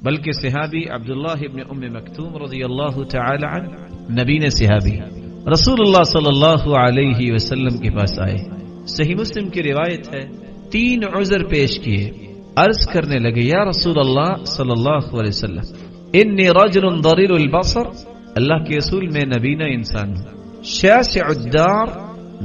بلکہ صحابی عبداللہ ابن ام مکتوم رضی اللہ تعالی عنہ نبین صحابی رسول اللہ صلی اللہ علیہ وسلم کے پاس آئے. صحیح مسلم کی روایت ہے 3 عذر پیش کیے. عرض کرنے لگے یا رسول اللہ صلی اللہ علیہ وسلم انی رجل ضریل البصر، اللہ کے رسول میں نبینا انسان ہوں، شاسع الدار،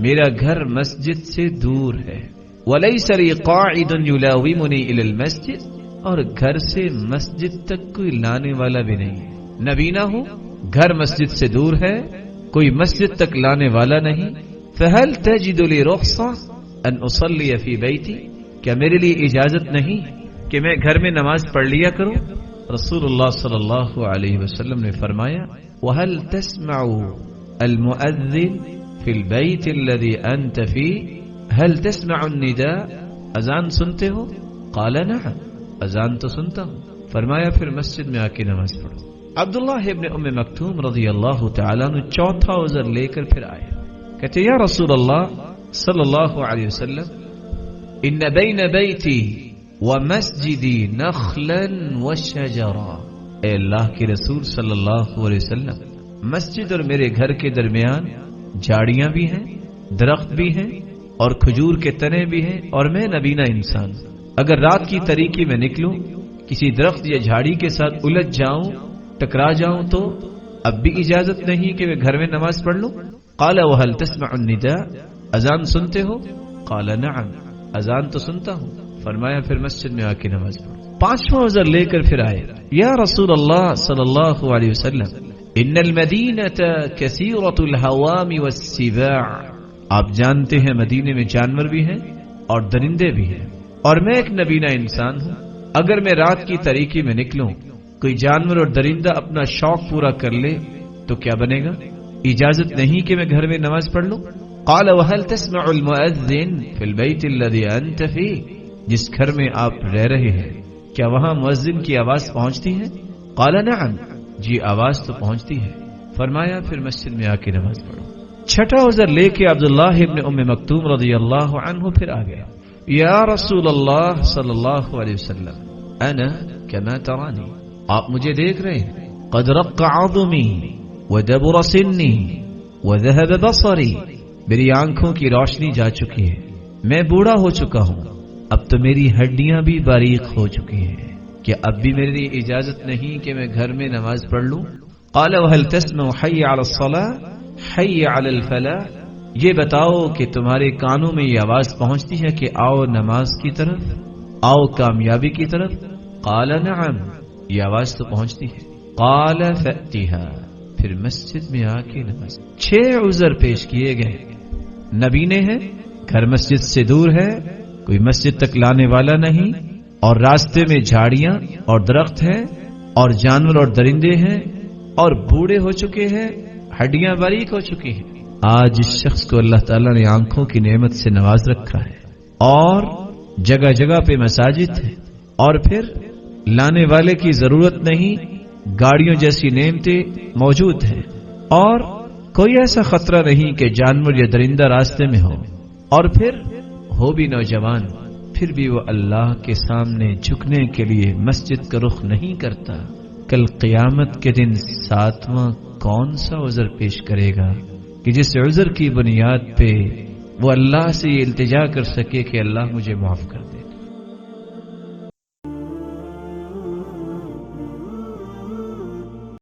میرا گھر مسجد سے دور ہے، ولیس لی قاعد یلاومنی الی المسجد، اور گھر سے مسجد تک کوئی لانے والا بھی نہیں ہے. نبینا ہوں، گھر مسجد سے دور ہے، کوئی مسجد تک لانے والا نہیں. فہل تجد لی رخصہ ان اصلی فی بیتی، کیا میرے لیے اجازت نہیں کہ میں گھر میں نماز پڑھ لیا کروں؟ رسول اللہ صلی اللہ علیہ وسلم نے فرمایا وَهَلْ تَسْمَعُ الْمُؤَذِّنِ فِي الْبَيْتِ الَّذِي أَنْتَ فِيهِ هَلْ تَسْمَعُ النِّدَاءَ، اذان سنتے ہو؟ قال نعم، اذان تو سنتا ہوں. فرمایا پھر مسجد میں آ کے نماز پڑھو. عبداللہ ابن ام مکتوم رضی اللہ تعالیٰ عنہ چوتھا عذر لے کر پھر آئے. کہتے یا رسول اللہ صلی اللہ علیہ وسلم ان بین بیتی ومسجدی نخلا وشجرا، اے اللہ کے رسول صلی اللہ علیہ وسلم، مسجد اور میرے گھر کے درمیان جھاڑیاں بھی ہیں، درخت بھی ہیں اور کھجور کے تنے بھی ہیں، اور میں نبینا انسان، اگر رات کی تاریکی میں نکلوں کسی درخت یا جھاڑی کے ساتھ الجھ جاؤں، ٹکرا جاؤں، تو اب بھی اجازت نہیں کہ میں گھر میں نماز پڑھ لوں؟ قال وهل تسمع النداء، اذان سنتے ہو؟ قال نعم، اذان تو سنتا ہوں. فرمایا پھر مسجد میں آ کے نماز پڑھو. 5واں عذر لے کر پھر آئے یا رسول اللہ صلی اللہ علیہ وسلم ان المدینۃ کثیرۃ الحوام والسباع، آپ جانتے ہیں مدینے میں جانور بھی ہیں اور درندے بھی ہیں، اور میں ایک نبینا انسان ہوں، اگر میں رات کی تاریکی میں نکلوں کوئی جانور اور درندہ اپنا شوق پورا کر لے تو کیا بنے گا؟ اجازت نہیں کہ میں گھر میں نماز پڑھ لوں؟ قال وهل تسمع المؤذن في البيت الذي انت فيه، جس گھر میں آپ رہ رہے ہیں کیا وہاں مؤذن کی آواز پہنچتی ہے؟ قال نعم، جی آواز تو پہنچتی ہے. فرمایا پھر مسجد میں آ کے نماز پڑھو. 6واں عذر لے کے عبداللہ ابن ام مکتوم رضی اللہ عنہ پھر آ گیا یا رسول اللہ صلی اللہ علیہ وسلم انا کما ترانی، آپ مجھے دیکھ رہے ہیں، قد رق عظمی ودبر سنی وذهب بصری، میری آنکھوں کی روشنی جا چکی ہے، میں بوڑھا ہو چکا ہوں، اب تو میری ہڈیاں بھی باریک ہو چکی ہیں، کہ اب بھی میری اجازت نہیں کہ میں گھر میں نماز پڑھ لوں؟ قال وهل تسمع حي على الصلاة حي على الفلاح، یہ بتاؤ کہ تمہارے کانوں میں یہ آواز پہنچتی ہے کہ آؤ نماز کی طرف، آؤ کامیابی کی طرف؟ قال نعم، یہ آواز تو پہنچتی ہے. قال فأتها، پھر مسجد میں آ کے نماز. 6 عذر پیش کیے گئے. نبینے ہیں، گھر مسجد سے دور ہے، کوئی مسجد تک لانے والا نہیں، اور راستے میں جھاڑیاں اور درخت ہیں اور جانور اور درندے ہیں، اور بوڑھے ہو چکے ہیں، ہڈیاں باریک ہو چکی ہیں. آج اس شخص کو اللہ تعالیٰ نے آنکھوں کی نعمت سے نواز رکھا ہے، اور جگہ جگہ پہ مساجد ہے، اور پھر لانے والے کی ضرورت نہیں، گاڑیوں جیسی نعمتیں موجود ہیں، اور کوئی ایسا خطرہ نہیں کہ جانور یا درندہ راستے میں ہو، اور پھر ہو بھی نوجوان، پھر بھی وہ اللہ کے سامنے جھکنے کے لیے مسجد کا رخ نہیں کرتا. کل قیامت کے دن 7واں کون سا عذر پیش کرے گا کہ جس عذر کی بنیاد پہ وہ اللہ سے یہ التجا کر سکے کہ اللہ مجھے معاف کر دے.